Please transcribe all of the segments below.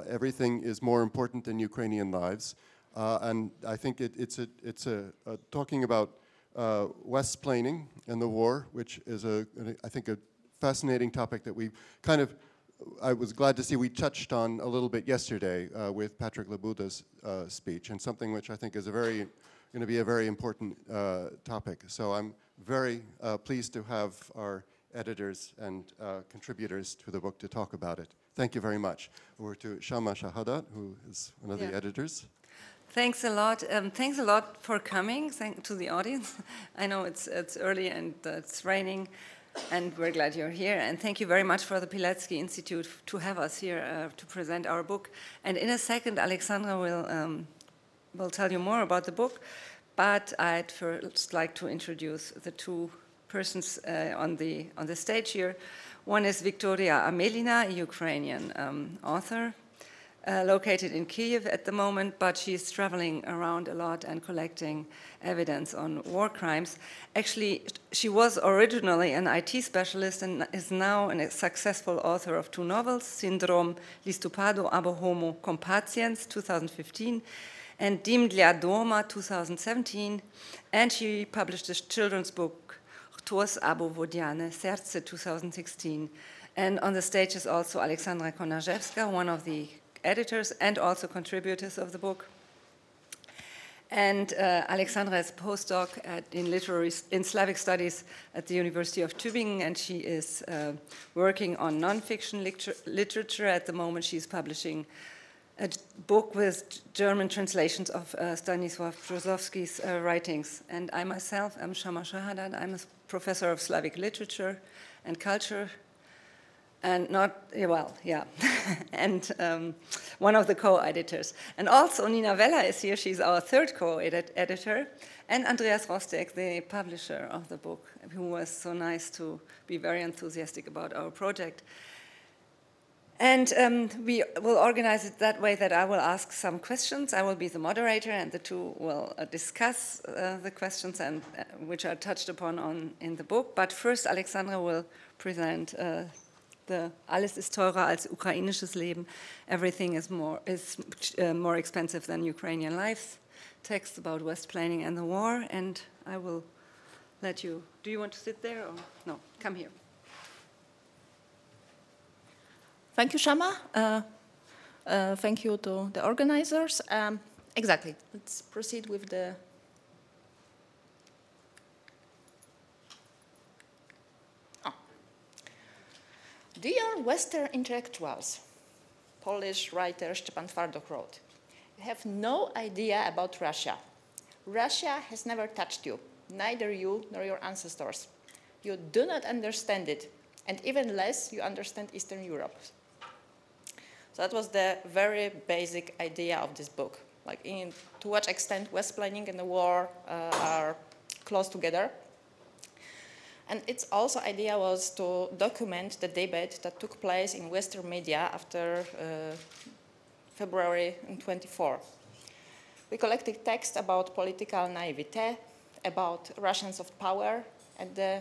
everything is more important than Ukrainian lives. And I think it's talking about Westsplaining and the war, which is, I think, a fascinating topic that we kind of, I was glad to see we touched on a little bit yesterday with Patrick Labuda's speech, and something which I think is going to be a very important topic. So I'm very pleased to have our editors and contributors to the book to talk about it. Thank you very much. Over to Schamma Schahadat, who is one of the editors. Thanks a lot. Thanks a lot for coming. To the audience. I know it's early and it's raining, and we're glad you're here. And thank you very much for the Pilecki-Institut to have us here to present our book. And in a second, Aleksandra will tell you more about the book. But I'd first like to introduce the two persons on the stage here. One is Victoria Amelina, a Ukrainian author, located in Kyiv at the moment, but she's traveling around a lot and collecting evidence on war crimes. Actually, she was originally an IT specialist and is now a successful author of two novels, Syndrom Listopadu abo Homo Compatiens, 2015, and Dim dla Doma, 2017, and she published a children's book, Tos abo Vodiane Serce, 2016. And on the stage is also Aleksandra Konarzewska, one of the editors and also contributors of the book. And Aleksandra is a postdoc in Slavic studies at the University of Tübingen, and she is working on nonfiction literature. At the moment, she's publishing a book with German translations of Stanisław Brzozowski's writings. And I myself am Schamma Schahadat. I'm a professor of Slavic literature and culture, and and one of the co-editors. And also Nina Vella is here. She's our third co-editor, and Andreas Rostek, the publisher of the book, who was so nice to be very enthusiastic about our project. And we will organize it that way that I will ask some questions. I will be the moderator, and the two will discuss the questions and which are touched upon in the book. But first, Aleksandra will present the Alles ist teurer als ukrainisches Leben. Everything is more expensive than Ukrainian lives. Text about Westsplaining and the war. And I will let you. Do you want to sit there or no? Come here. Thank you, Schamma. Thank you to the organizers. Exactly. Let's proceed with the. Dear Western intellectuals, Polish writer Szczepan Twardok wrote, you have no idea about Russia. Russia has never touched you, neither you nor your ancestors. You do not understand it, and even less you understand Eastern Europe. So that was the very basic idea of this book. Like, to what extent Westsplaining and the war are close together. And its also idea was to document the debate that took place in Western media after February 24. We collected text about political naivete, about Russian soft power, and the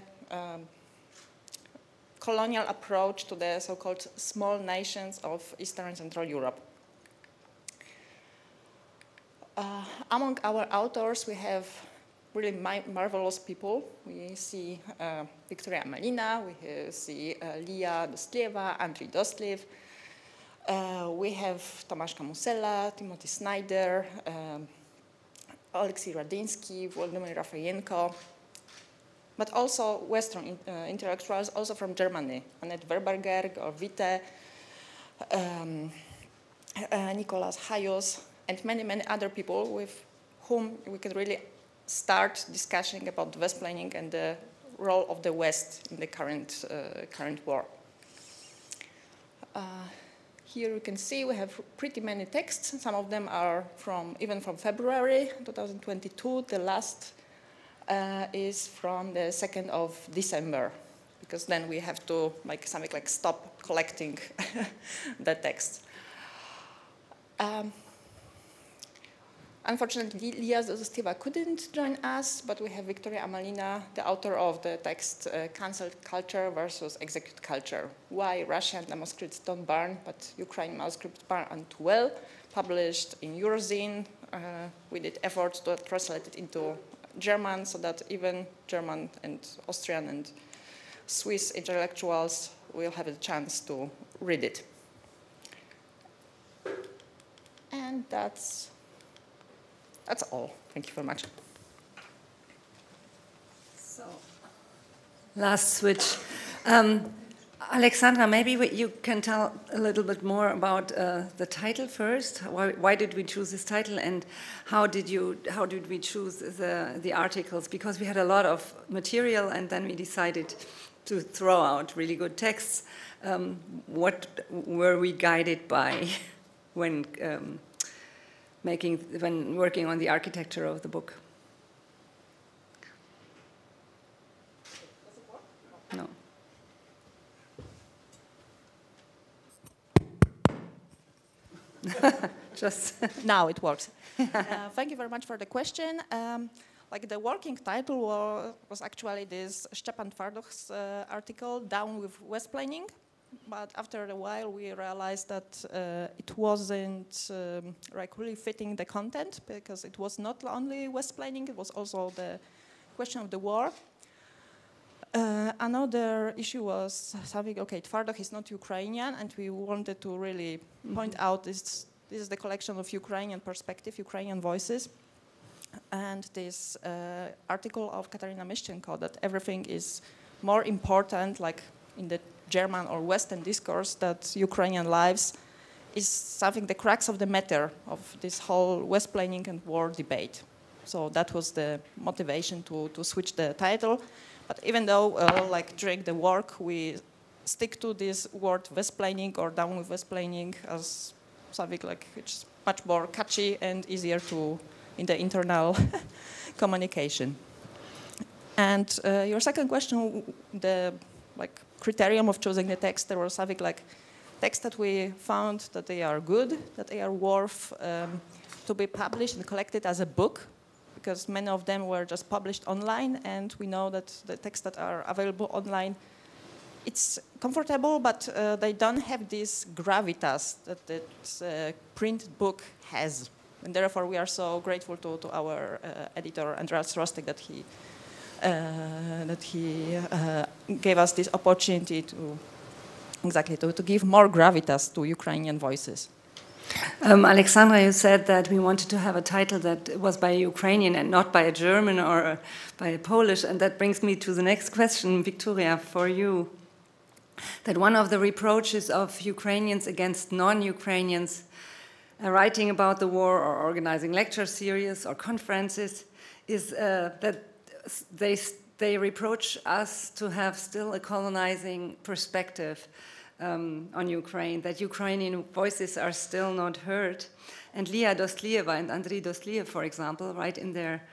colonial approach to the so-called small nations of Eastern and Central Europe. Among our authors, we have really marvelous people. We see Victoria Amelina, we see Lia Dostlieva, Andrzej Dostliev. We have Tomasz Kamusela, Timothy Snyder, Oleksiy Radynsky, Władimir Rafayenko, but also Western intellectuals, also from Germany, Annette Werberger, or Witte, Nicolas Hayos, and many, many other people with whom we can really start discussing about Westsplaining and the role of the West in the current war. Here you can see we have pretty many texts. Some of them are even from February 2022. The last is from the 2nd of December, because then we have to stop collecting the text. Unfortunately, Lia Dostlieva couldn't join us, but we have Victoria Amelina, the author of the text Cancelled Culture versus Execute Culture, Why Russian Manuscripts Don't Burn, but Ukrainian Manuscripts Burn and Well, published in Eurozine. We did efforts to translate it into German so that even German and Austrian and Swiss intellectuals will have a chance to read it. And that's all. Thank you very much. So, last switch. Aleksandra, maybe you can tell a little bit more about the title first. Why did we choose this title, and how did we choose the articles? Because we had a lot of material, and then we decided to throw out really good texts. What were we guided by when working on the architecture of the book? No. Just now it works. Thank you very much for the question. Like the working title was actually this Szczepan Twardoch's article, Down with Westsplaining. But after a while, we realized that it wasn't like really fitting the content, because it was not only Westsplaining, it was also the question of the war. Another issue was something, okay, Twardok is not Ukrainian, and we wanted to really point out this is the collection of Ukrainian perspective, Ukrainian voices. And this article of Katarina Miszczenko, that everything is more important, like in the German or Western discourse, that Ukrainian lives is something, the crux of the matter of this whole Westsplaining and war debate. So that was the motivation to switch the title. But even though, like during the work, we stick to this word Westsplaining or Down with Westsplaining as something like it's much more catchy and easier to in the internal communication. And your second question, the like criterion of choosing the text, there was something like texts that we found that they are good, that they are worth to be published and collected as a book, because many of them were just published online, and we know that the texts that are available online, it's comfortable, but they don't have this gravitas that this print book has. And therefore, we are so grateful to our editor, Andreas Rostek, that he gave us this opportunity to give more gravitas to Ukrainian voices. Aleksandra, you said that we wanted to have a title that was by a Ukrainian and not by a German or by a Polish, and that brings me to the next question, Victoria, for you. That one of the reproaches of Ukrainians against non-Ukrainians writing about the war or organizing lecture series or conferences is that they reproach us to have still a colonizing perspective on Ukraine, that Ukrainian voices are still not heard. And Lia Dostlieva and Andriy Dostlieva, for example, write in their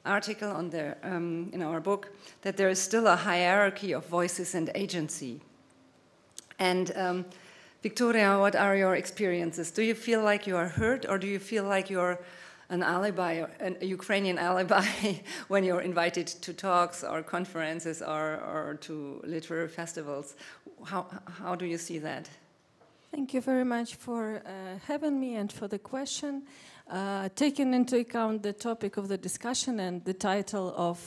article on their, in our book that there is still a hierarchy of voices and agency. And Victoria, what are your experiences? Do you feel like you are heard, or do you feel like you're an alibi, a Ukrainian alibi, when you're invited to talks or conferences or to literary festivals? How do you see that? Thank you very much for having me and for the question. Taking into account the topic of the discussion and the title of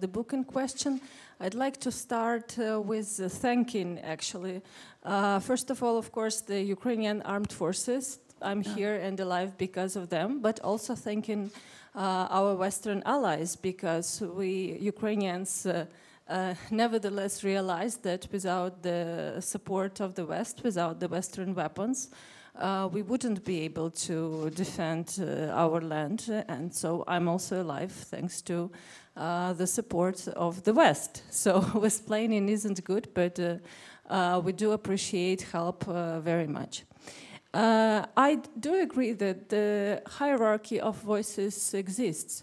the book in question, I'd like to start with thanking, actually. First of all, of course, the Ukrainian armed forces. I'm here and alive because of them, but also thanking our Western allies, because we Ukrainians nevertheless realized that without the support of the West, without the Western weapons, we wouldn't be able to defend our land. And so I'm also alive thanks to the support of the West. So Westsplaining isn't good, but we do appreciate help very much. I do agree that the hierarchy of voices exists.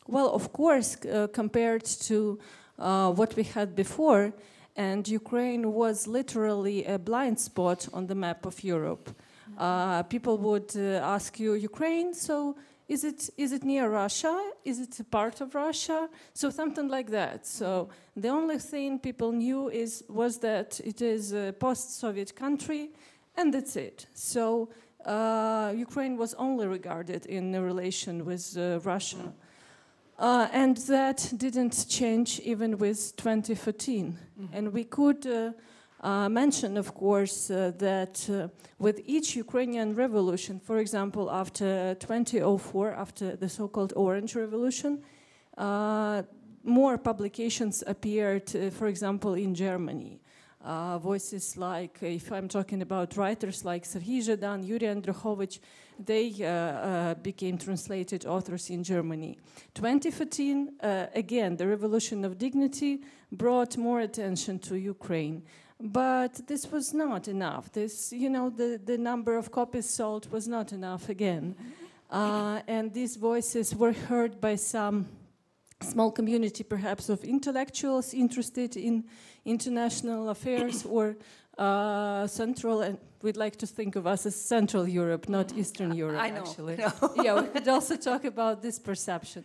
Well, of course, compared to what we had before, and Ukraine was literally a blind spot on the map of Europe. People would ask you, Ukraine, so is it near Russia? Is it a part of Russia? So something like that. So the only thing people knew was that it is a post-Soviet country, and that's it. So Ukraine was only regarded in a relation with Russia. And that didn't change even with 2014. And we could mention, of course, that with each Ukrainian revolution, for example, after 2004, after the so-called Orange Revolution, more publications appeared, for example, in Germany. Voices like, if I'm talking about writers like Serhiy Zhedan, Yuri Andrukhovich, they became translated authors in Germany. 2014, again, the Revolution of Dignity brought more attention to Ukraine. But this was not enough. This, the number of copies sold was not enough again. And these voices were heard by some small community, perhaps, of intellectuals interested in international affairs or Central, and we'd like to think of us as Central Europe, not Eastern Europe, I know. actually. No. Yeah, we could also talk about this perception.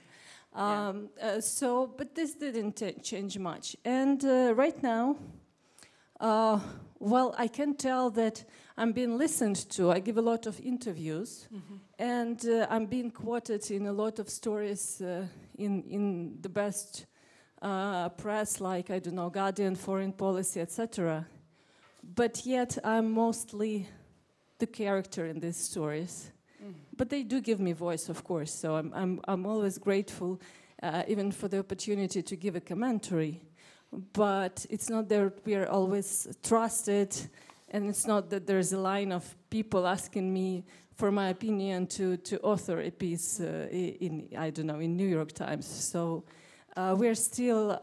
But this didn't change much. And right now, well, I can tell that I'm being listened to. I give a lot of interviews, and I'm being quoted in a lot of stories in the best press, like, I don't know, Guardian, Foreign Policy, etc. But yet I'm mostly the character in these stories. But they do give me voice, of course, so I'm always grateful, even for the opportunity to give a commentary. But it's not that we are always trusted, and it's not that there's a line of people asking me for my opinion to author a piece in, I don't know, in New York Times. So we are still,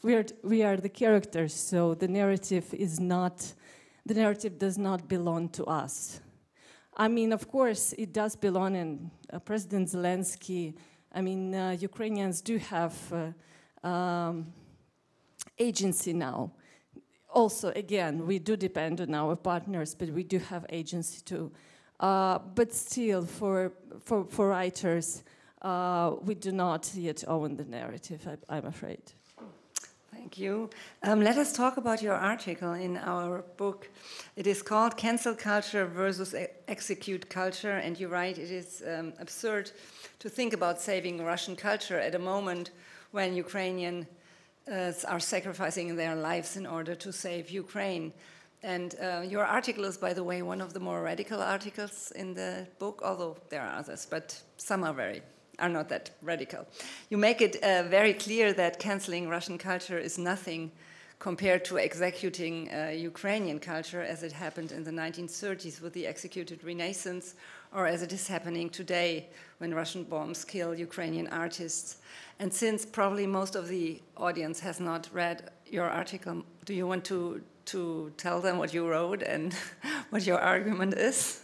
we are the characters, so the narrative does not belong to us. I mean, of course, it does belong in President Zelensky. I mean, Ukrainians do have agency now. Also, again, we do depend on our partners, but we do have agency too. But still, for writers, we do not yet own the narrative, I'm afraid. Thank you. Let us talk about your article in our book. It is called Cancel Culture versus Execute Culture, and you write it is absurd to think about saving Russian culture at a moment when Ukrainians are sacrificing their lives in order to save Ukraine. And your article is, by the way, one of the more radical articles in the book, although there are others, but some are not that radical. You make it very clear that canceling Russian culture is nothing compared to executing Ukrainian culture as it happened in the 1930s with the executed Renaissance, or as it is happening today when Russian bombs kill Ukrainian artists. And since probably most of the audience has not read your article, do you want to tell them what you wrote and what your argument is?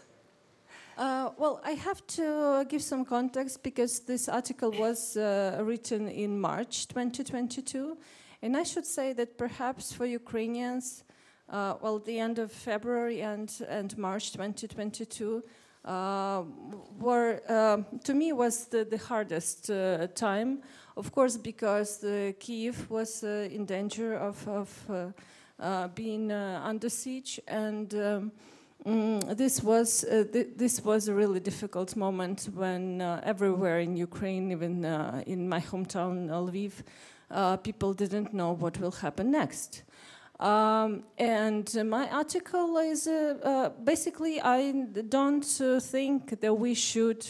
Well, I have to give some context because this article was written in March 2022. And I should say that perhaps for Ukrainians, well, the end of February and March 2022 were, to me, was the hardest time. Of course, because Kyiv was in danger of being under siege, and this was a really difficult moment when everywhere in Ukraine, even in my hometown Lviv, people didn't know what will happen next. And my article is basically, I don't think that we should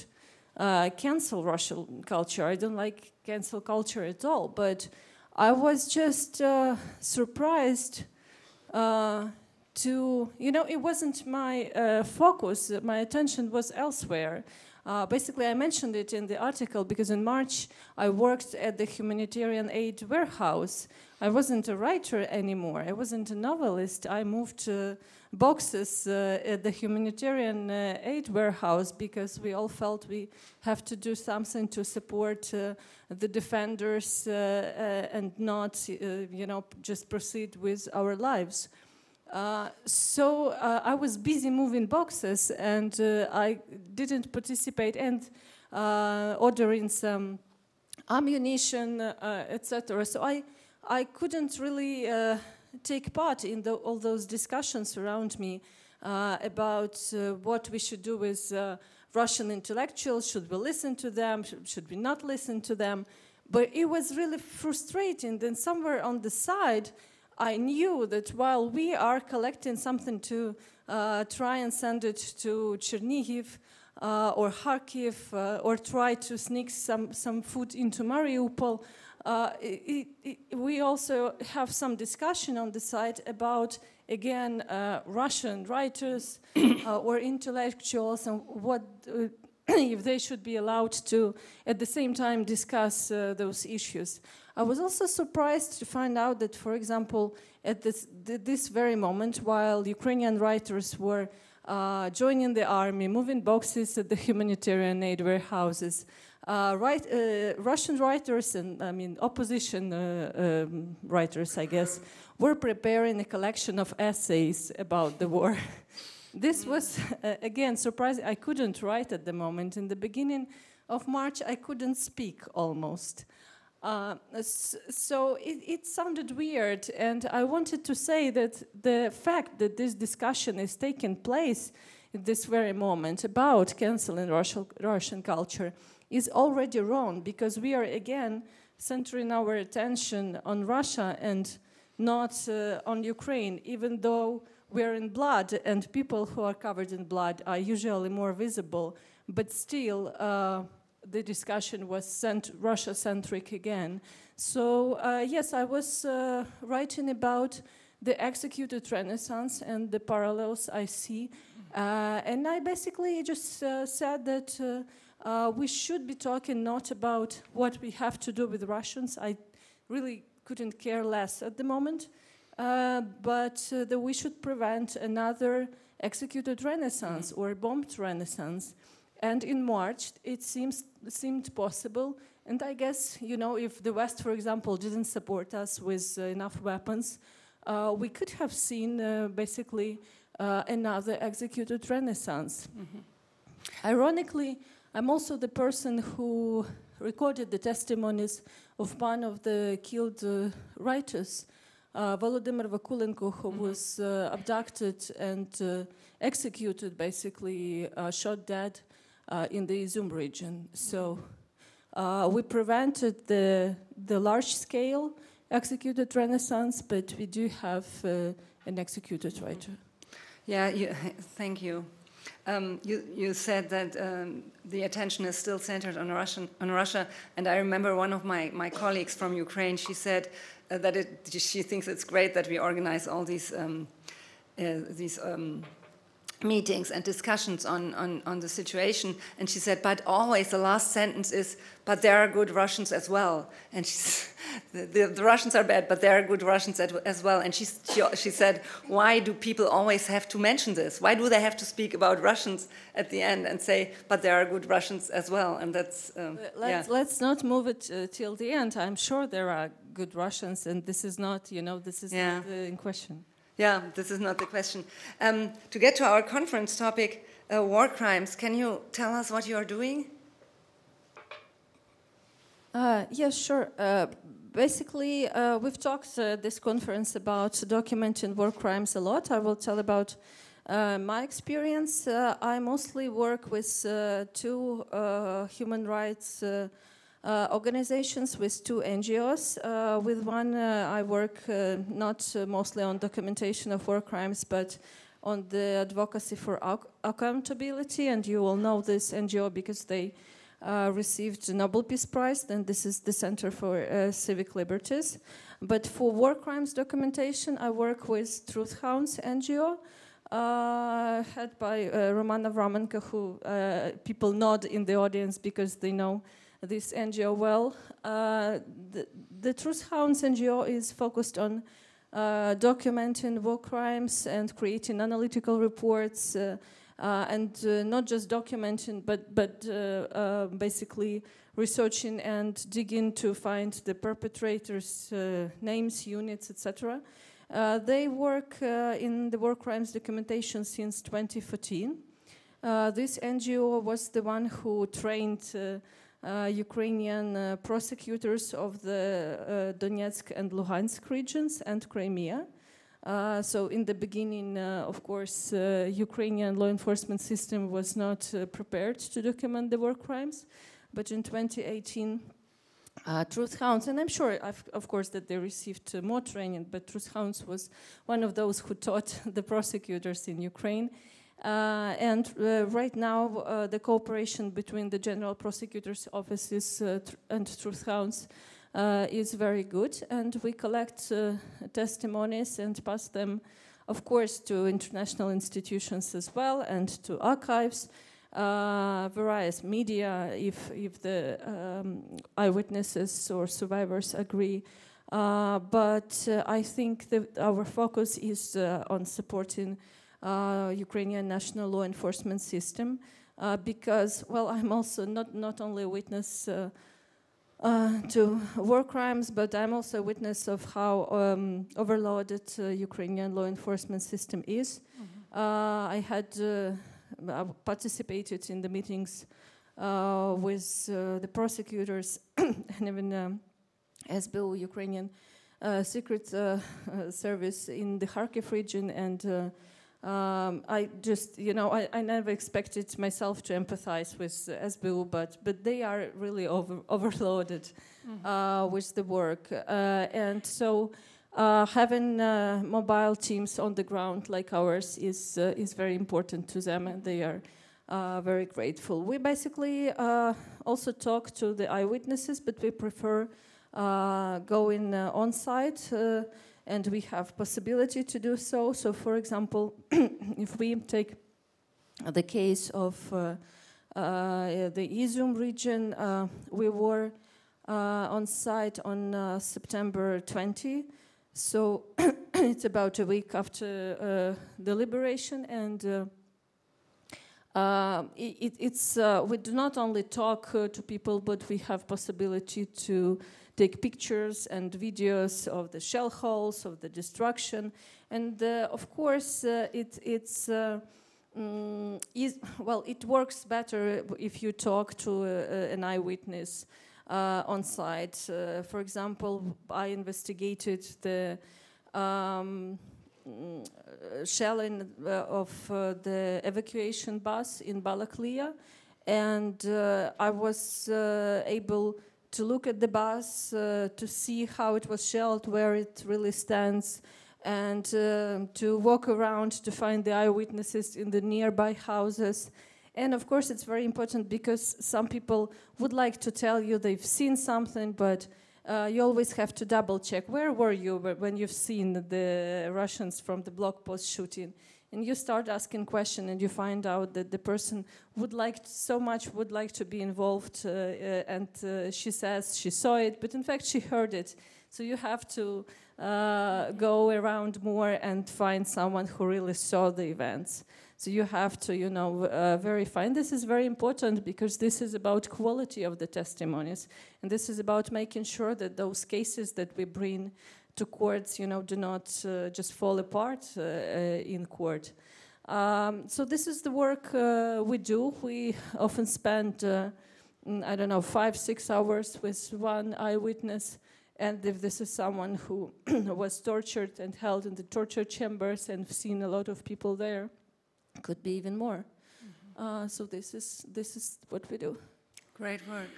cancel Russian culture. I don't like cancel culture at all, but I was just surprised it wasn't my focus. My attention was elsewhere. Basically, I mentioned it in the article because in March I worked at the humanitarian aid warehouse. I wasn't a writer anymore. I wasn't a novelist. I moved boxes at the humanitarian aid warehouse because we all felt we have to do something to support the defenders and not, just proceed with our lives. So I was busy moving boxes, and I didn't participate, and ordering some ammunition, etc. So I couldn't really take part in all those discussions around me about what we should do with Russian intellectuals. Should we listen to them? Should we not listen to them? But it was really frustrating. And somewhere on the side, I knew that while we are collecting something to try and send it to Chernihiv or Kharkiv or try to sneak some food into Mariupol, we also have some discussion on the side about, again, Russian writers or intellectuals and what if they should be allowed to, at the same time, discuss those issues. I was also surprised to find out that, for example, at this very moment, while Ukrainian writers were joining the army, moving boxes at the humanitarian aid warehouses, Russian writers and, opposition writers, I guess, were preparing a collection of essays about the war. This was, again, surprising. I couldn't write at the moment. In the beginning of March, I couldn't speak almost. So it sounded weird, and I wanted to say that the fact that this discussion is taking place at this very moment about canceling Russian culture is already wrong, because we are, again, centering our attention on Russia and not on Ukraine, even though we're in blood, and people who are covered in blood are usually more visible, but still the discussion was Russia-centric again. So yes, I was writing about the executed Renaissance and the parallels I see, and I basically just said that we should be talking not about what we have to do with Russians. I really couldn't care less at the moment. But that we should prevent another executed Renaissance or bombed Renaissance. And in March, it seemed possible. And I guess, if the West, for example, didn't support us with enough weapons, we could have seen basically another executed Renaissance. Mm-hmm. Ironically, I'm also the person who recorded the testimonies of one of the killed writers, Volodymyr Vakulenko, who was abducted and executed, basically shot dead in the Izum region. So we prevented the large-scale executed Renaissance, but we do have an executed writer. Yeah, thank you. You said that the attention is still centered on Russia, and I remember one of my colleagues from Ukraine. She said that she thinks it's great that we organize all these meetings and discussions on the situation. And she said, but always the last sentence is, but there are good Russians as well. And the Russians are bad, but there are good Russians as well. And she said, why do people always have to mention this? Why do they have to speak about Russians at the end and say, but there are good Russians as well? And that's, let's not move it till the end. I'm sure there are good Russians, and this is not, this is not in question. Yeah, this is not the question. To get to our conference topic, war crimes, can you tell us what you are doing? Yes, sure. Basically, we've talked this conference about documenting war crimes a lot. I will tell about my experience. I mostly work with two human rights organizations, with two NGOs. With one, I work not mostly on documentation of war crimes, but on the advocacy for accountability. And you will know this NGO because they received the Nobel Peace Prize, and this is the Center for Civic Liberties. But for war crimes documentation, I work with Truth Hounds NGO, head by Roman Avraменko, who people nod in the audience because they know this NGO well. The Truth Hounds NGO is focused on documenting war crimes and creating analytical reports, and not just documenting, but basically researching and digging to find the perpetrators' names, units, etc. They work in the war crimes documentation since 2014. This NGO was the one who trained Ukrainian prosecutors of the Donetsk and Luhansk regions and Crimea. So in the beginning, of course, Ukrainian law enforcement system was not prepared to document the war crimes. But in 2018, Truth Hounds, and I'm sure, of course, that they received more training, but Truth Hounds was one of those who taught the prosecutors in Ukraine. Right now, the cooperation between the General Prosecutor's offices and Truth Hounds is very good, and we collect testimonies and pass them, of course, to international institutions as well, and to archives, various media, if the eyewitnesses or survivors agree. But I think that our focus is on supporting Ukrainian national law enforcement system, because, well, I'm also not only a witness to war crimes, but I'm also a witness of how overloaded Ukrainian law enforcement system is. I had participated in the meetings with the prosecutors and even SBU, Ukrainian Secret Service in the Kharkiv region, and I just, I never expected myself to empathize with SBU, but they are really overloaded with the work. And so having mobile teams on the ground like ours is very important to them, and they are very grateful. We basically also talk to the eyewitnesses, but we prefer going on site. And we have possibility to do so. So, for example, if we take the case of the Izum region, we were on site on September 20. So it's about a week after the liberation, and we do not only talk to people, but we have possibility to take pictures and videos of the shell holes, of the destruction, and of course it works better if you talk to an eyewitness on site. For example, I investigated the shelling of the evacuation bus in Balaklia, and I was able to look at the bus, to see how it was shelled, where it really stands, and to walk around to find the eyewitnesses in the nearby houses. And of course it's very important because some people would like to tell you they've seen something, but you always have to double check. Where were you when you've seen the Russians from the block post shooting? And you start asking questions, and you find out that the person would like to be involved, and she says she saw it, but in fact she heard it. So you have to go around more and find someone who really saw the events. So you have to, verify. And this is very important because this is about quality of the testimonies, and this is about making sure that those cases that we bring to courts, do not just fall apart in court. So this is the work we do. We often spend, 5-6 hours with one eyewitness. And if this is someone who was tortured and held in the torture chambers and seen a lot of people there, could be even more. So this is what we do. Great work.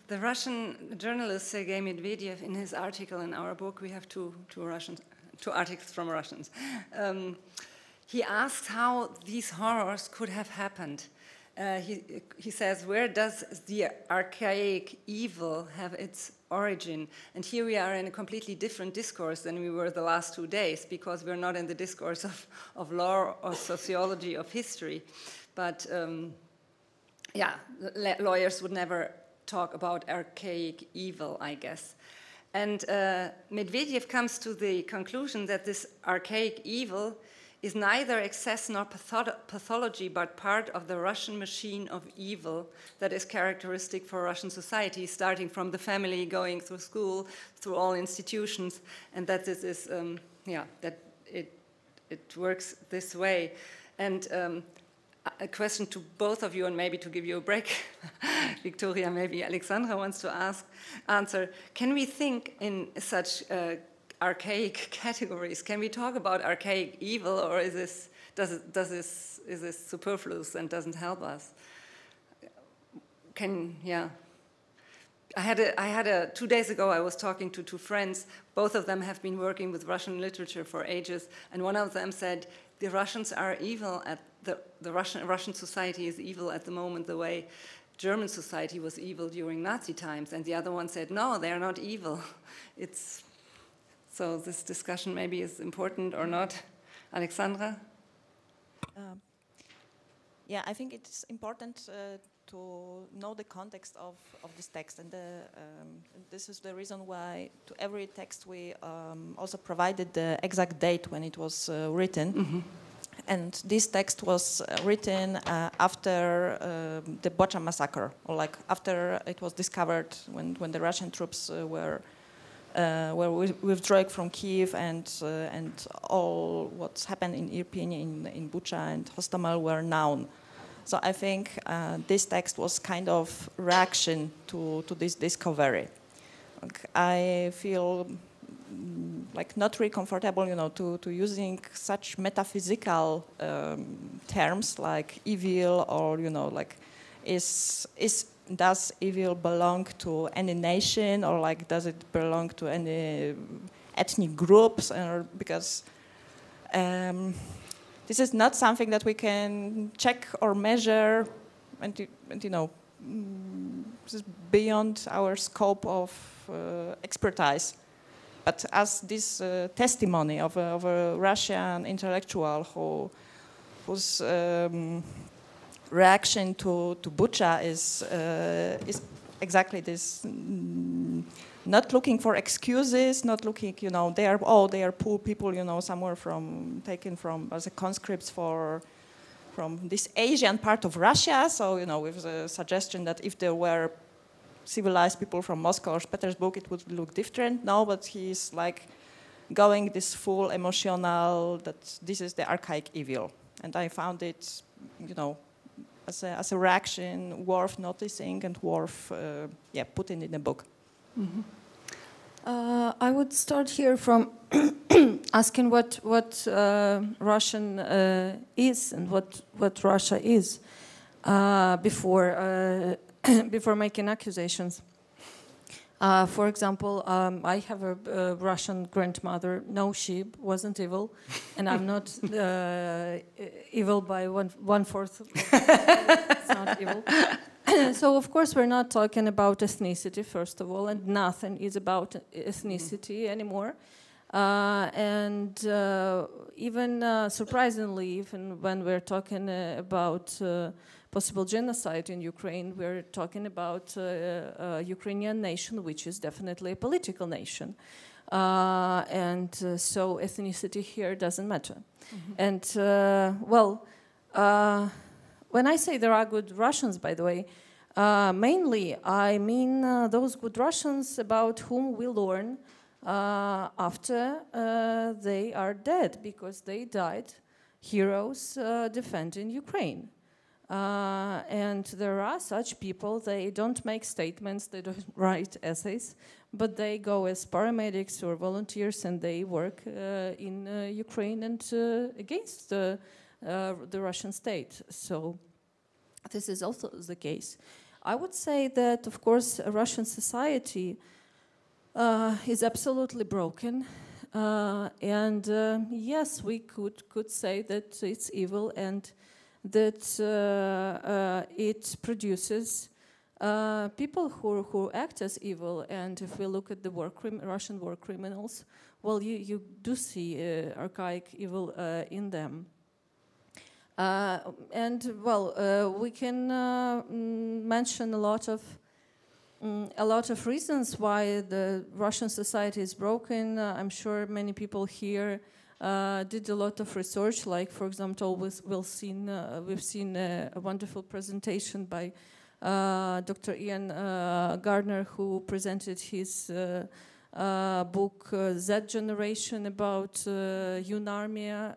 The Russian journalist Sergei Medvedev, in his article in our book, we have two articles from Russians. He asks how these horrors could have happened. He says, where does the archaic evil have its origin? And here we are in a completely different discourse than we were the last 2 days, because we're not in the discourse of law or sociology of history. But lawyers would never talk about archaic evil, I guess. And Medvedev comes to the conclusion that this archaic evil is neither excess nor pathology, but part of the Russian machine of evil that is characteristic for Russian society, starting from the family, going through school, through all institutions, and that this is, that it works this way. And a question to both of you, and maybe to give you a break, Victoria, maybe Aleksandra wants to answer. Can we think in such archaic categories? Can we talk about archaic evil, or is this superfluous and doesn't help us? I had 2 days ago, I was talking to two friends. Both of them have been working with Russian literature for ages, and one of them said, the Russians are evil at the Russian society is evil at the moment the way German society was evil during Nazi times, and the other one said, no, they are not evil. So this discussion maybe is important or not. Aleksandra? Yeah, I think it's important to know the context of this text, and this is the reason why to every text we also provided the exact date when it was written. Mm-hmm. And this text was written after the Bucha massacre, or like after it was discovered when the Russian troops were withdrawing from Kiev, and all what's happened in Irpin, in Bucha and Hostomel were known. So I think this text was kind of reaction to this discovery. I feel like not really comfortable, to using such metaphysical terms like evil, or like does evil belong to any nation, or like does it belong to any ethnic groups? Or because this is not something that we can check or measure, and this is beyond our scope of expertise. But as this testimony of a Russian intellectual whose reaction to Bucha is exactly this, not looking for excuses, not looking, they are poor people, somewhere taken from as a conscripts from this Asian part of Russia. So, with the suggestion that if there were civilized people from Moscow or Petersburg, it would look different. No, but he's like going this full emotional, that this is the archaic evil. And I found it, as a reaction worth noticing and worth, putting in a book. Mm-hmm. I would start here from asking what Russian is and what Russia is before making accusations. For example, I have a Russian grandmother. No, she wasn't evil, and I'm not evil by one-fourth. It's not evil. So, of course, we're not talking about ethnicity, first of all, and nothing is about ethnicity anymore. And even surprisingly, even when we're talking about possible genocide in Ukraine, we're talking about a Ukrainian nation, which is definitely a political nation. So ethnicity here doesn't matter. Mm-hmm. And, when I say there are good Russians, by the way, mainly I mean those good Russians about whom we learn after they are dead, because they died heroes defending Ukraine. And there are such people. They don't make statements, they don't write essays, but they go as paramedics or volunteers, and they work in Ukraine and against the Russian state. So this is also the case. I would say that, of course, Russian society is absolutely broken. Yes, we could say that it's evil, and that it produces people who act as evil. And if we look at the Russian war criminals, well, you do see archaic evil in them. We can mention a lot of reasons why the Russian society is broken. I'm sure many people here did a lot of research. Like, for example, we've seen a wonderful presentation by Dr. Ian Gardner, who presented his book Z Generation about UNARMIA,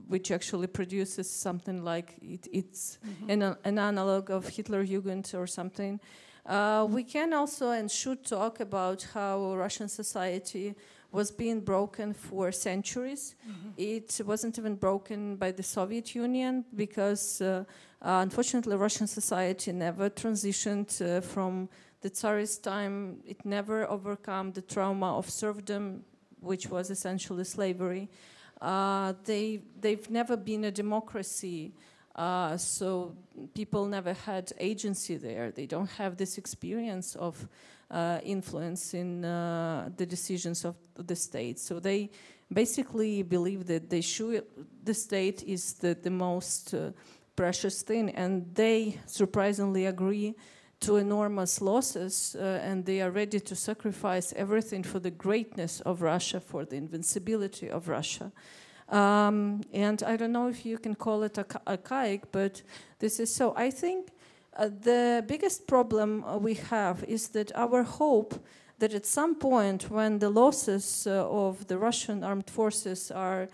which actually produces something like it's an analog of Hitlerjugend or something. We can also and should talk about how Russian society was being broken for centuries. It wasn't even broken by the Soviet Union because unfortunately Russian society never transitioned from the Tsarist time. It never overcome the trauma of serfdom, which was essentially slavery. They've never been a democracy, so people never had agency there. They don't have this experience of influence in the decisions of the state. So they basically believe that the state is the most precious thing, and they surprisingly agree to enormous losses, and they are ready to sacrifice everything for the greatness of Russia, for the invincibility of Russia. And I don't know if you can call it archaic, but this is so. I think the biggest problem we have is that our hope that at some point when the losses of the Russian armed forces are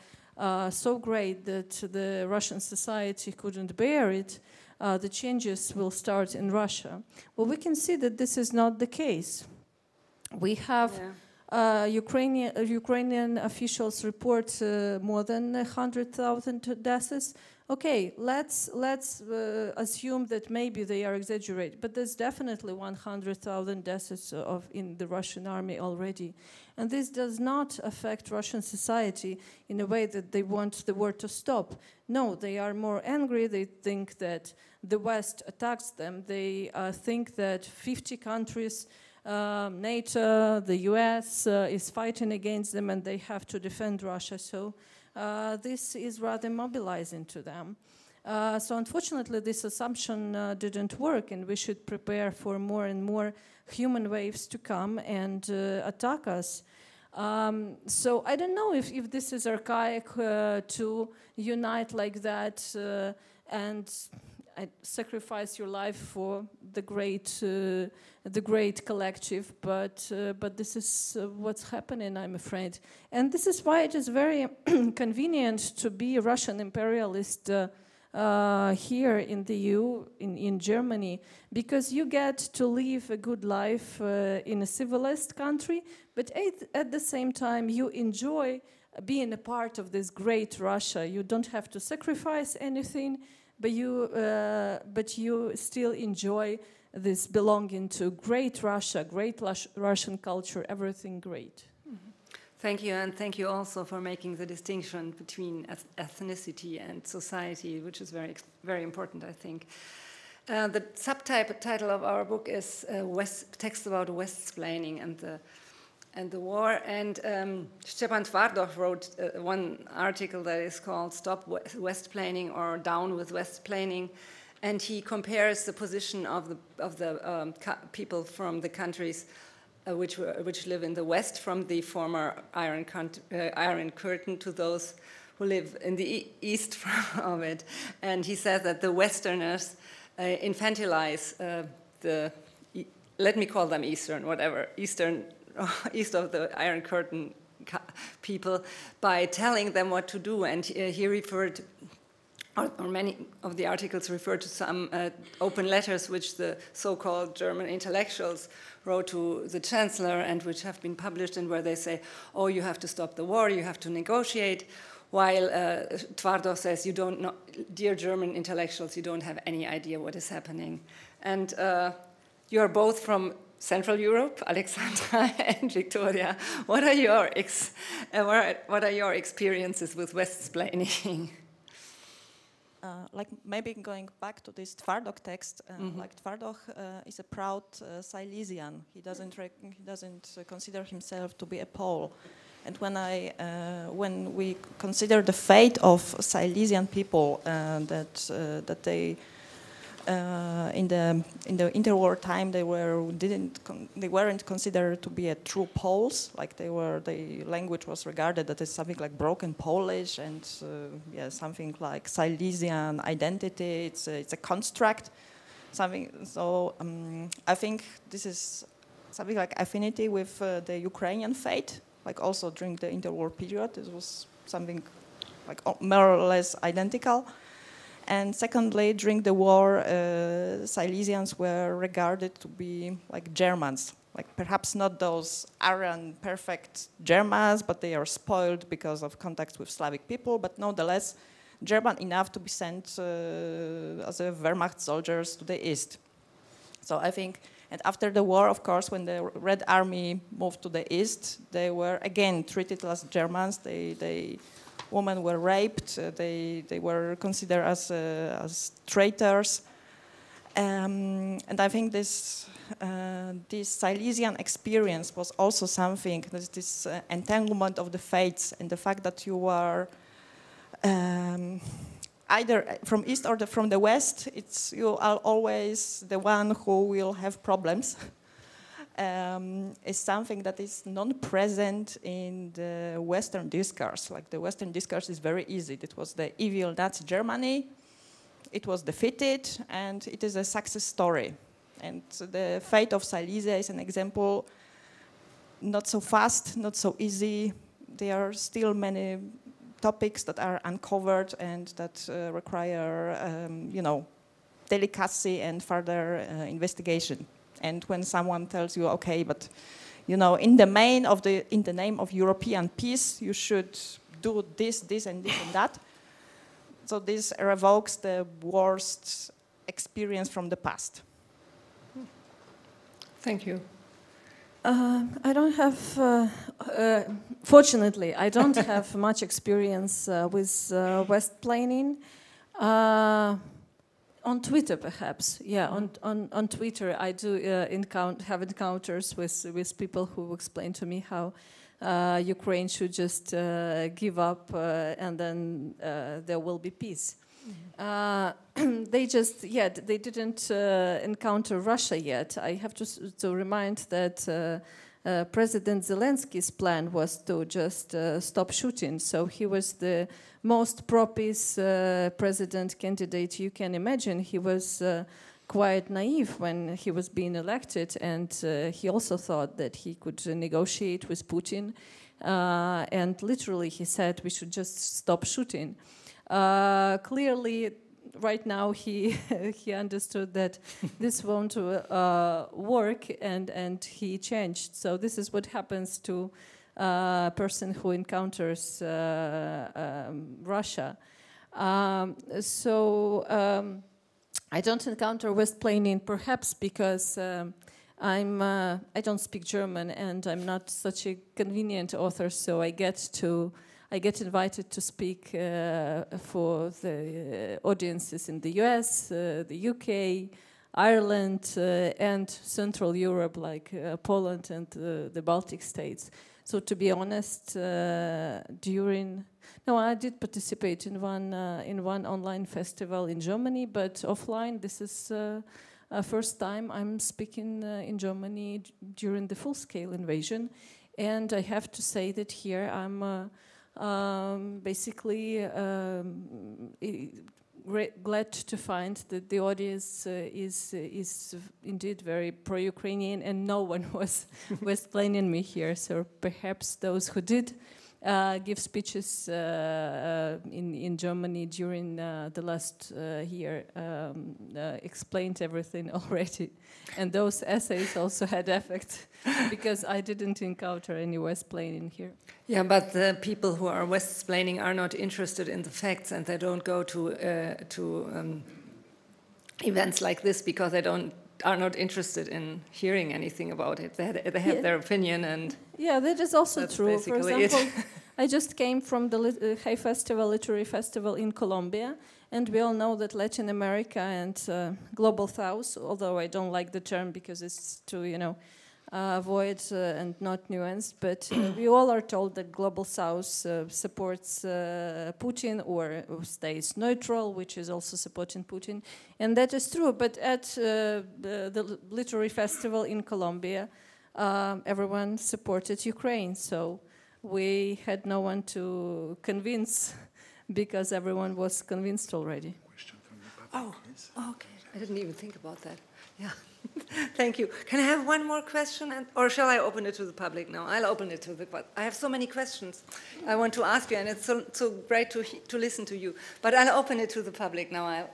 so great that the Russian society couldn't bear it, the changes will start in Russia. Well, we can see that this is not the case. We have Ukrainian officials report more than 100,000 deaths. Okay, let's assume that maybe they are exaggerating, but there's definitely 100,000 deaths in the Russian army already. And this does not affect Russian society in a way that they want the war to stop. No, they are more angry. They think that the West attacks them. They think that 50 countries, NATO, the US is fighting against them, and they have to defend Russia. So this is rather mobilizing to them. So unfortunately, this assumption didn't work, and we should prepare for more and more human waves to come and attack us. So I don't know if this is archaic to unite like that and sacrifice your life for the great collective, but this is what's happening, I'm afraid. And this is why it is very convenient to be a Russian imperialist here in the EU, in Germany, because you get to live a good life in a civilized country, but at the same time you enjoy being a part of this great Russia. You don't have to sacrifice anything, but you still enjoy this belonging to great Russia, great Russian culture, everything great. Thank you, and thank you also for making the distinction between ethnicity and society, which is very, very important, I think. The subtitle of our book is Text about Westsplaining and the war. And Stepan Tvardov wrote one article that is called "Stop Westsplaining" or "Down with Westsplaining," and he compares the position of the people from the countries which live in the West, from the former Iron Curtain, to those who live in the East of it. And he says that the Westerners infantilize let me call them Eastern, whatever, east of the Iron Curtain people, by telling them what to do. And he referred, or many of the articles refer to some open letters which the so-called German intellectuals wrote to the Chancellor, and which have been published, and where they say, oh, you have to stop the war, you have to negotiate, while Tvardov says, you don't know, dear German intellectuals, you don't have any idea what is happening. And you are both from Central Europe, Aleksandra and Victoria. What are your experiences with Westsplaining? Like maybe going back to this Tvardov text, like Tvardov is a proud Silesian. He doesn't consider himself to be a Pole. And when we consider the fate of Silesian people, that they in the interwar time they weren't considered to be a true Poles. Like the language was regarded as something like broken Polish and something like Silesian identity. It's a construct, something. So I think this is something like affinity with the Ukrainian fate. Like also during the interwar period, it was something like more or less identical. And secondly, during the war, Silesians were regarded to be like Germans, like perhaps not those Aryan perfect Germans, but they are spoiled because of contacts with Slavic people, but nonetheless German enough to be sent as a Wehrmacht soldiers to the east. So I think, and after the war, of course, when the Red Army moved to the east, they were again treated as Germans. Women were raped. They were considered as traitors, and I think this Silesian experience was also something. This entanglement of the fates and the fact that you are either from east or from the west. You are always the one who will have problems. Is something that is non-present in the Western discourse. Like the Western discourse is very easy. It was the evil Nazi Germany, it was defeated, and it is a success story. And the fate of Silesia is an example, not so fast, not so easy. There are still many topics that are uncovered and that require, delicacy and further investigation. And when someone tells you, okay, but in the name of European peace, you should do this, this, and this, and that. So this revokes the worst experience from the past. Thank you. I don't have, fortunately, I don't have much experience with Westsplaining. On Twitter, perhaps, yeah. On Twitter, I do have encounters with people who explain to me how Ukraine should just give up and then there will be peace. They didn't encounter Russia yet. I have to remind that President Zelensky's plan was to just stop shooting. So he was the most pro-peace president candidate you can imagine. He was quite naive when he was being elected, and he also thought that he could negotiate with Putin. And literally he said we should just stop shooting. Clearly, right now he understood that this won't work, and he changed. So this is what happens to a person who encounters Russia. I don't encounter Westsplaining perhaps because I don't speak German and I'm not such a convenient author, so I get invited to speak for the audiences in the US, the UK, Ireland, and Central Europe, like Poland and the Baltic states. So to be honest, I did participate in one online festival in Germany, but offline. This is first time I'm speaking in Germany during the full-scale invasion, and I have to say that here I'm basically glad to find that the audience is indeed very pro-Ukrainian, and no one was Westsplaining me here. So perhaps those who did give speeches in Germany during the last year explained everything already, and those essays also had effect because I didn't encounter any Westsplaining here. Yeah, but the people who are Westsplaining are not interested in the facts, and they don't go to events like this because they are not interested in hearing anything about it. They have their opinion, and yeah, that is also true. For example, it. I just came from the Literary Festival in Colombia, and we all know that Latin America and Global South, although I don't like the term because it's too, void and not nuanced, but we all are told that Global South supports Putin or stays neutral, which is also supporting Putin, and that is true. But at the literary festival in Colombia, everyone supported Ukraine, so we had no one to convince because everyone was convinced already. Oh, okay. I didn't even think about that. Yeah. Thank you. Can I have one more question, or shall I open it to the public now? I'll open it to the public. I have so many questions I want to ask you, and it's so great to listen to you. But I'll open it to the public now.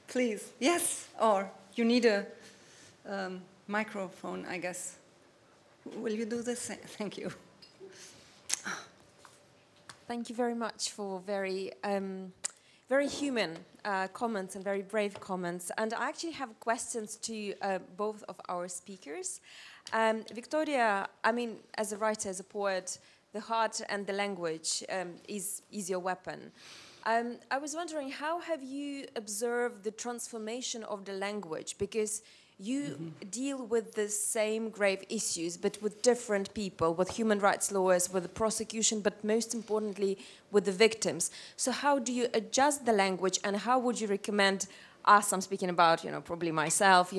Please. Yes? Or you need a microphone, I guess. Will you do this? Thank you. Thank you very much for very human comments and very brave comments. And I actually have questions to both of our speakers. Victoria, I mean, as a writer, as a poet, the heart and the language is your weapon. I was wondering, how have you observed the transformation of the language? Because you deal with the same grave issues, but with different people, with human rights lawyers, with the prosecution, but most importantly, with the victims. So how do you adjust the language, and how would you recommend us, I'm speaking about, probably myself,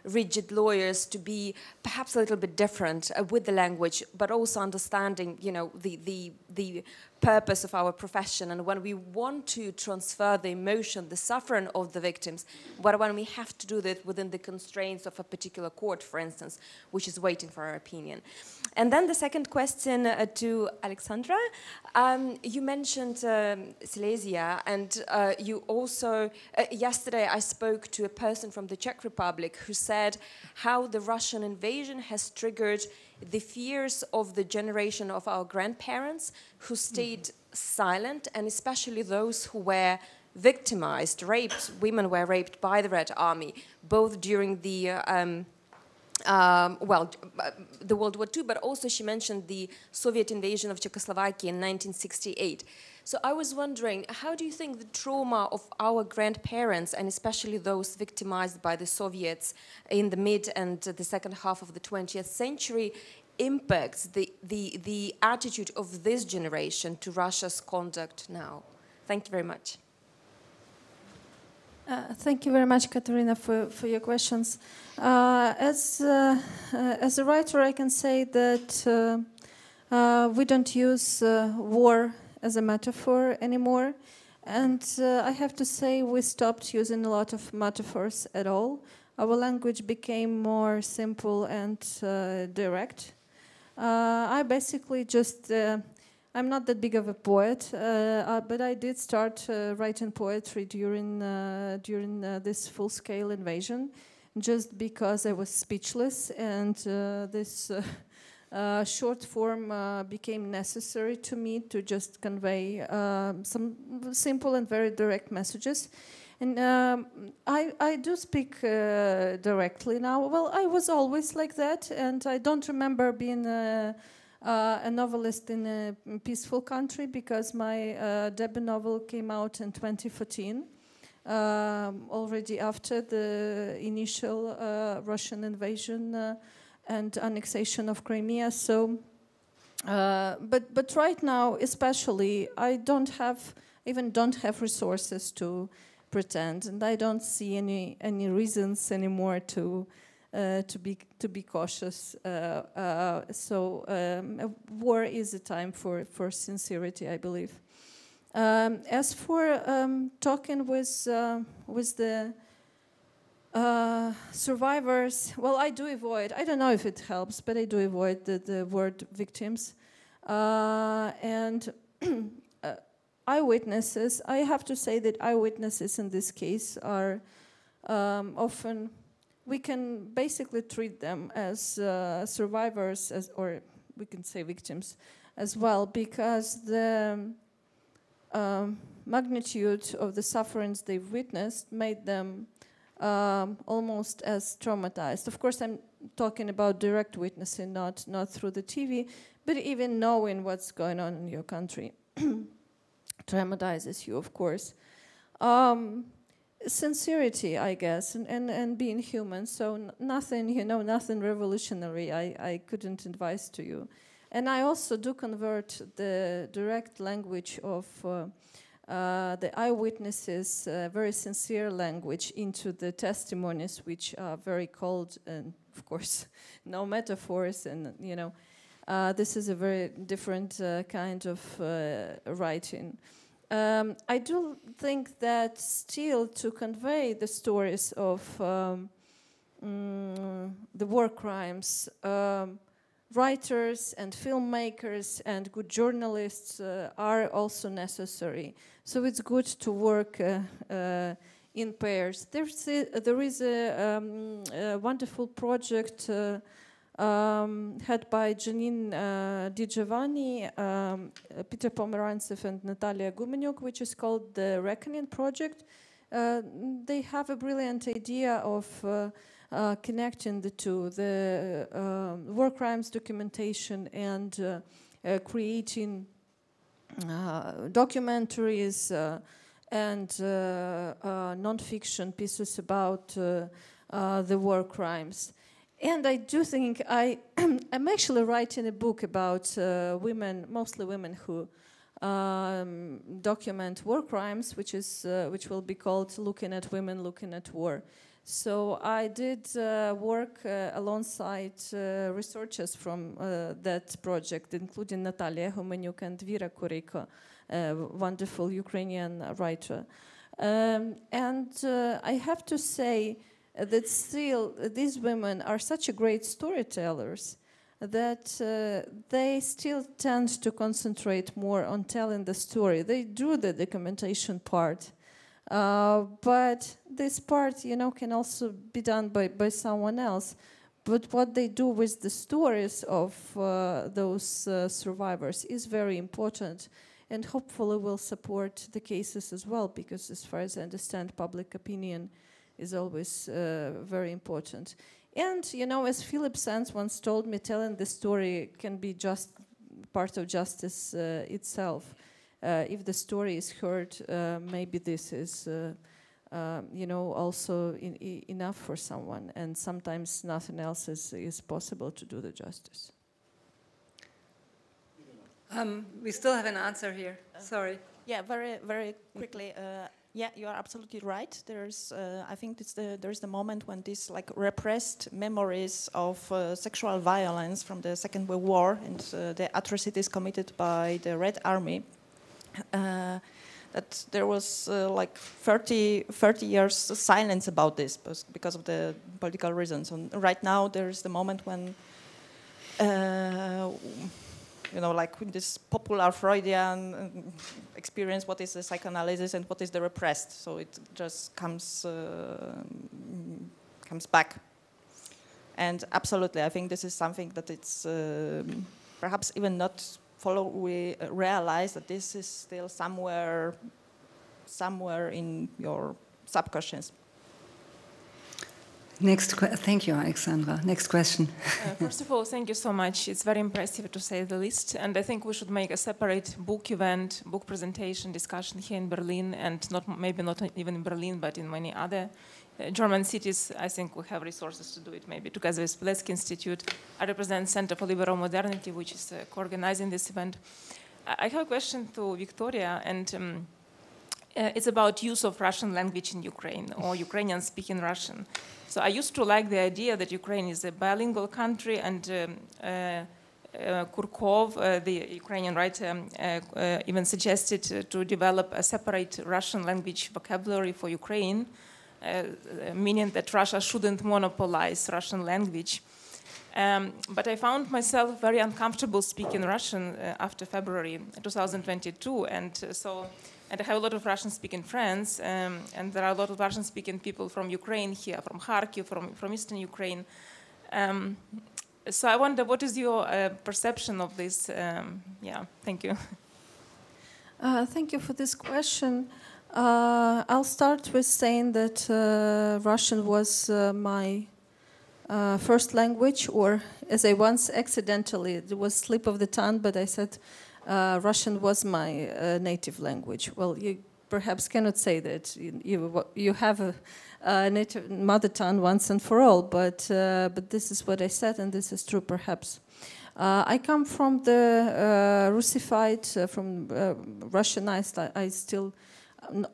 rigid lawyers, to be perhaps a little bit different with the language, but also understanding, the purpose of our profession, and when we want to transfer the emotion, the suffering of the victims, but when we have to do that within the constraints of a particular court, for instance, which is waiting for our opinion. And then the second question to Aleksandra. You mentioned Silesia, and you also, yesterday I spoke to a person from the Czech Republic who said how the Russian invasion has triggered the fears of the generation of our grandparents who stayed silent, and especially those who were victimized, raped. Women were raped by the Red Army, both during the World War II, but also she mentioned the Soviet invasion of Czechoslovakia in 1968. So I was wondering, how do you think the trauma of our grandparents, and especially those victimized by the Soviets in the mid and the second half of the 20th century, impacts the attitude of this generation to Russia's conduct now? Thank you very much. Thank you very much, Katerina, for your questions. As a writer, I can say that we don't use war as a metaphor anymore. And I have to say we stopped using a lot of metaphors at all. Our language became more simple and direct. I basically just... I'm not that big of a poet, but I did start writing poetry during this full-scale invasion, just because I was speechless, and this short form became necessary to me to just convey some simple and very direct messages. And I do speak directly now. Well, I was always like that, and I don't remember being a novelist in a peaceful country, because my debut novel came out in 2014, already after the initial Russian invasion and annexation of Crimea. So, but right now, especially, I don't have resources to pretend, and I don't see any reasons anymore to be cautious. War is a time for sincerity, I believe. As for talking with the survivors, well, I do avoid. I don't know if it helps, but I do avoid the word victims and eyewitnesses. I have to say that eyewitnesses in this case are often. We can basically treat them as survivors, or we can say victims as well, because the magnitude of the sufferings they've witnessed made them almost as traumatized. Of course, I'm talking about direct witnessing, not through the TV, but even knowing what's going on in your country traumatizes you, of course. sincerity, I guess, and being human. So nothing, nothing revolutionary I couldn't advise to you. And I also do convert the direct language of the eyewitnesses, very sincere language, into the testimonies, which are very cold and, of course, no metaphors. And, this is a very different kind of writing. I do think that still to convey the stories of the war crimes, writers and filmmakers and good journalists are also necessary. So it's good to work in pairs. There is a wonderful project head by Janine Di Giovanni, Peter Pomerantsev and Natalia Gumenyuk, which is called the Reckoning Project. They have a brilliant idea of connecting the two, the war crimes documentation and creating documentaries and non-fiction pieces about the war crimes. And I do think I'm actually writing a book about women, mostly women who document war crimes, which will be called "Looking at Women, Looking at War." So I did work alongside researchers from that project, including Natalia Humenyuk and Vera Kuriko, a wonderful Ukrainian writer. And I have to say that still these women are such a great storytellers that they still tend to concentrate more on telling the story. They do the documentation part, but this part, can also be done by someone else. But what they do with the stories of those survivors is very important, and hopefully will support the cases as well, because as far as I understand, public opinion is always very important. And, as Philip Sands once told me, telling the story can be just part of justice itself. If the story is heard, maybe this is, also enough for someone. And sometimes nothing else is possible to do the justice. We still have an answer here. Sorry. Yeah, very, very quickly. Yeah, you are absolutely right. There's, I think there's the moment when these repressed memories of sexual violence from the Second World War and the atrocities committed by the Red Army, that there was 30 years silence about this because of the political reasons. And right now there's the moment when with this popular Freudian experience, what is the psychoanalysis and what is the repressed. So it just comes back. And absolutely, I think this is something that it's perhaps even not we realize that this is still somewhere in your subconscious. Thank you, Aleksandra. Next question. First of all, thank you so much. It's very impressive, to say the least. And I think we should make a separate book event, book presentation, discussion here in Berlin, and maybe not even in Berlin, but in many other German cities. I think we have resources to do it, maybe together with Pilecki-Institut. I represent Center for Liberal Modernity, which is co-organizing this event. I have a question to Victoria, and it's about use of Russian language in Ukraine, or Ukrainians speaking Russian. So I used to like the idea that Ukraine is a bilingual country, and Kurkov, the Ukrainian writer, even suggested to develop a separate Russian language vocabulary for Ukraine, meaning that Russia shouldn't monopolize Russian language. But I found myself very uncomfortable speaking Russian after February 2022, and I have a lot of Russian-speaking friends, and there are a lot of Russian-speaking people from Ukraine here, from Kharkiv, from eastern Ukraine. So I wonder, what is your perception of this? Thank you. Thank you for this question. I'll start with saying that Russian was my first language, or as I once accidentally, it was slip of the tongue, but I said Russian was my native language. Well, you perhaps cannot say that you have a native mother tongue once and for all, but this is what I said, and this is true perhaps. I come from the Russified, from Russianized.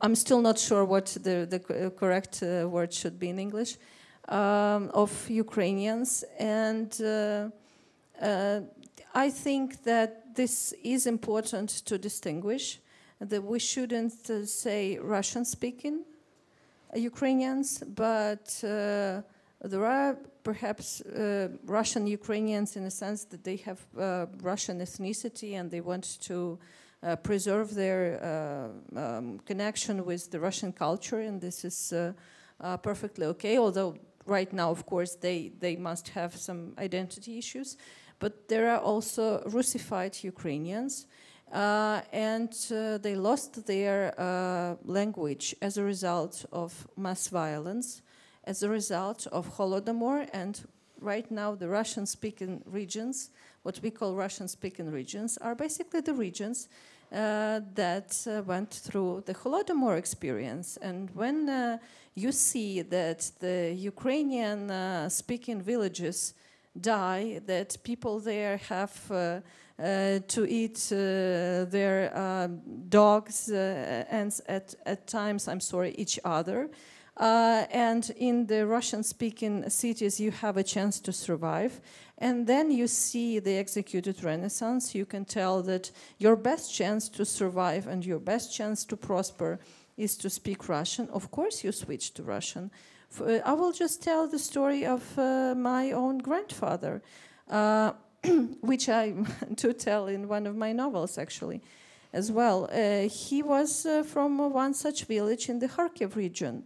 I'm still not sure what the correct word should be in English, of Ukrainians, and I think that this is important to distinguish, that we shouldn't say Russian-speaking Ukrainians, but there are perhaps Russian Ukrainians in a sense that they have Russian ethnicity and they want to preserve their connection with the Russian culture, and this is perfectly okay, although right now, of course, they must have some identity issues. But there are also Russified Ukrainians, and they lost their language as a result of mass violence, as a result of Holodomor, and right now the Russian-speaking regions, what we call Russian-speaking regions, are basically the regions that went through the Holodomor experience. And when you see that the Ukrainian-speaking villages die, that people there have to eat their dogs and at times, each other. And in the Russian-speaking cities, you have a chance to survive. And then you see the executed Renaissance. You can tell that your best chance to survive and your best chance to prosper is to speak Russian. Of course, you switch to Russian. I will just tell the story of my own grandfather, which I do tell in one of my novels, actually, as well. He was from one such village in the Kharkiv region.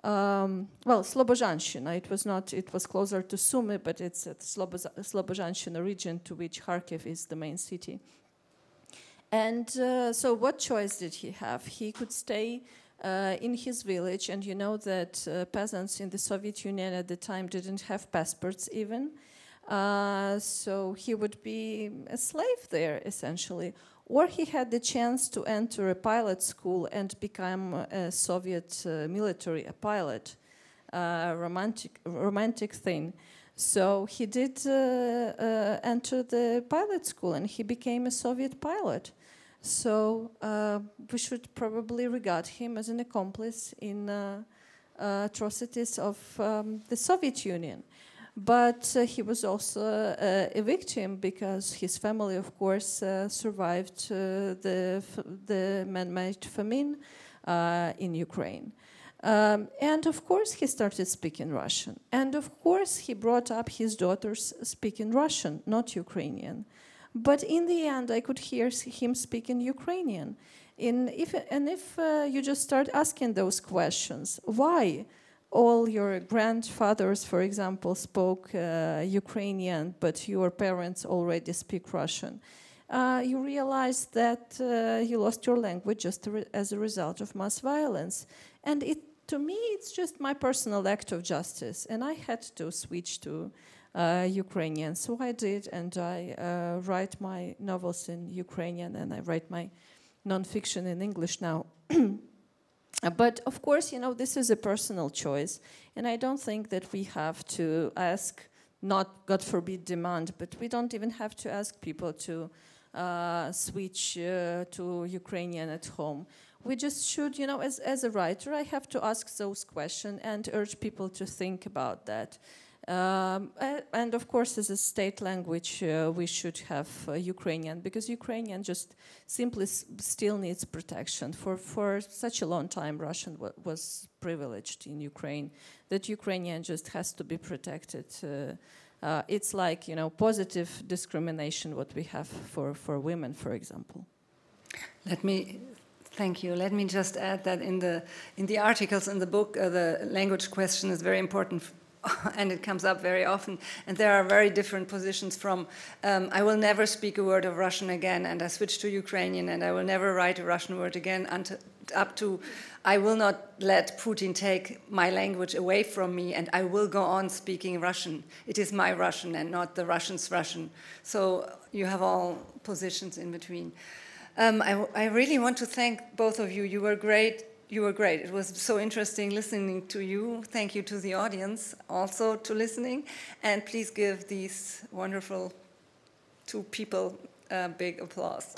Well, Slobozhanщина. It was closer to Sumy, but it's at Slobozhanщina region, to which Kharkiv is the main city. And so what choice did he have? He could stay in his village, and you know that peasants in the Soviet Union at the time didn't have passports even. So he would be a slave there, essentially. Or he had the chance to enter a pilot school and become a Soviet military, a pilot, romantic thing. So he did enter the pilot school and he became a Soviet pilot. So we should probably regard him as an accomplice in atrocities of the Soviet Union. But he was also a victim because his family, of course, survived the man-made famine in Ukraine. And of course, he started speaking Russian. And of course, he brought up his daughters speaking Russian, not Ukrainian. But in the end, I could hear him speaking Ukrainian. If you just start asking those questions, why all your grandfathers, for example, spoke Ukrainian, but your parents already speak Russian, you realize that you lost your language just as a result of mass violence. And to me, it's just my personal act of justice. And I had to switch to Ukrainian. So I did, and I write my novels in Ukrainian, and I write my nonfiction in English now. But of course, you know, this is a personal choice, and I don't think that we have to ask, not, God forbid, demand, but we don't even have to ask people to switch to Ukrainian at home. We just should, you know, as a writer, I have to ask those questions and urge people to think about that. And of course, as a state language, we should have Ukrainian, because Ukrainian just simply still needs protection. For such a long time, Russian was privileged in Ukraine, that Ukrainian just has to be protected. It's like, you know, positive discrimination, what we have for women, for example. Thank you. Let me just add that in the articles in the book, the language question is very important. And it comes up very often, and there are very different positions from I will never speak a word of Russian again, and I switch to Ukrainian, and I will never write a Russian word again, up to I will not let Putin take my language away from me, and I will go on speaking Russian. It is my Russian and not the Russians' Russian. So you have all positions in between. I really want to thank both of you. You were great. You were great. It was so interesting listening to you. Thank you to the audience also to listening. And please give these wonderful two people a big applause.